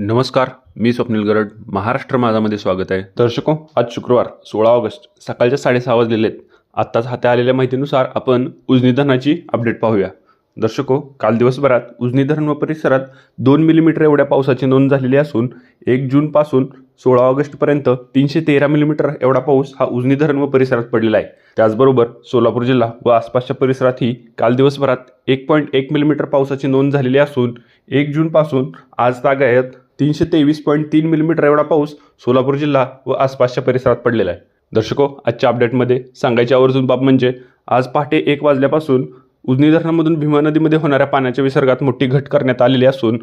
नमस्कार, मी स्वप्नील गरड. महाराष्ट्र माझामध्ये स्वागत आहे. दर्शको, आज शुक्रवार 16 ऑगस्ट सकाळच्या 6:30 वाजलेले आहेत. आत्ताच हाती आलेल्या माहितीनुसार आपण उजनी धरणाची अपडेट पाहूया. दर्शको, काल दिवसभरात उजनी धरण व परिसरात 2 मिलीमीटर एवढ्या पावसाची नोंद झालेली असून 1 जूनपासून 16 ऑगस्टपर्यंत 313 मिलीमीटर एवढा पाऊस हा उजनी धरण व परिसरात पडलेला आहे. त्याचबरोबर सोलापूर जिल्हा व आसपासच्या परिसरातही काल दिवसभरात 1.1 मिलीमीटर पावसाची नोंद झालेली असून 1 जूनपासून आज तागायत 323.3 मिलीमीटर एवढा पाऊस सोलापूर जिल्हा व आसपासच्या परिसरात पडलेला आहे. दर्शको, आजच्या अपडेटमध्ये सांगायची आवर्जून बाब म्हणजे आज पहाटे 1 वाजल्यापासून उजनी धरणामधून भीमा नदीमध्ये होणाऱ्या पाण्याच्या विसर्गात मोठी घट करण्यात आलेली असून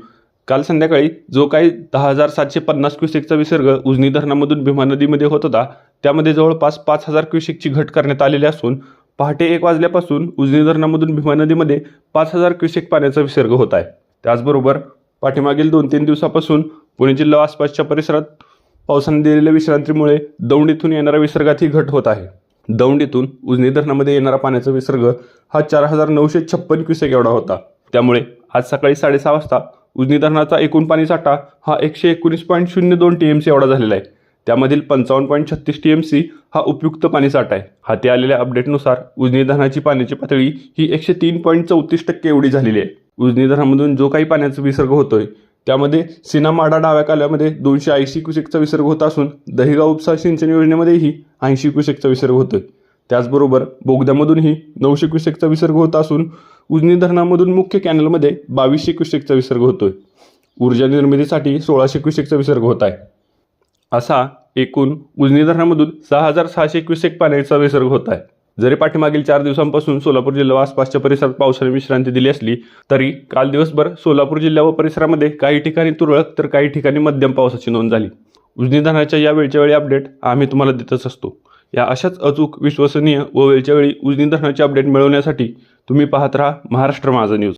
काल संध्याकाळी जो काही 10,750 क्युसेकचा विसर्ग उजनी धरणामधून भीमा नदीमध्ये होत होता त्यामध्ये जवळपास 5,000 क्युसेकची घट करण्यात आलेली असून पहाटे 1 वाजल्यापासून उजनी धरणामधून भीमा नदीमध्ये 5,000 क्युसेक पाण्याचा विसर्ग होत आहे. त्याचबरोबर पाठीमागील 2-3 दिवसापासून पुणे जिल्हा आसपासच्या परिसरात पावसाने दिलेल्या विश्रांतीमुळे दौंड येथून येणाऱ्या विसर्गातही घट होत आहे. दौंड येथून उजनी धरणामध्ये येणारा पाण्याचा विसर्ग हा 4,956 क्युसेक एवढा होता. त्यामुळे आज सकाळी 6:30 वाजता उजनी धरणाचा एकूण पाणी साठा हा 119.02 TMC एवढा झालेला आहे. त्यामधील 55.36 TMC हा उपयुक्त पाणी साठा आहे. हाती आलेल्या अपडेटनुसार उजनी धरणाची पाण्याची पातळी ही 103.34% एवढी झालेली आहे. उजनी धरणामधून जो काही पाण्याचा विसर्ग होतोय त्यामध्ये सीना-माढा डाव्या कालव्यामध्ये 280 क्युसेकचा विसर्ग होत असून दहिगाव उपसा सिंचन योजनेमध्येही 80 क्युसेकचा विसर्ग होतोय. त्याचबरोबर बोगद्यामधूनही 900 क्युसेकचा विसर्ग होत असून उजनी धरणामधून मुख्य कॅनलमध्ये 2200 क्युसेकचा विसर्ग होतोय. ऊर्जा निर्मितीसाठी 1600 क्युसेकचा विसर्ग होत आहे. असा एकूण उजनी धरणामधून 6,600 क्युसेक पाण्याचा विसर्ग होत आहे. जरी पाठीमागील 4 दिवसांपासून सोलापूर जिल्हा व आसपासच्या परिसरात पावसाने विश्रांती दिली असली तरी काल दिवसभर सोलापूर जिल्हा व परिसरामध्ये काही ठिकाणी तुरळक तर काही ठिकाणी मध्यम पावसाची नोंद झाली. उजनी धरणाच्या या वेळच्या वेळी अपडेट आम्ही तुम्हाला देतच असतो. या अशाच अचूक, विश्वसनीय व वेळच्या वेळी उजनी धरणाचे अपडेट मिळवण्यासाठी तुम्ही पाहत राहा महाराष्ट्र माझा न्यूज.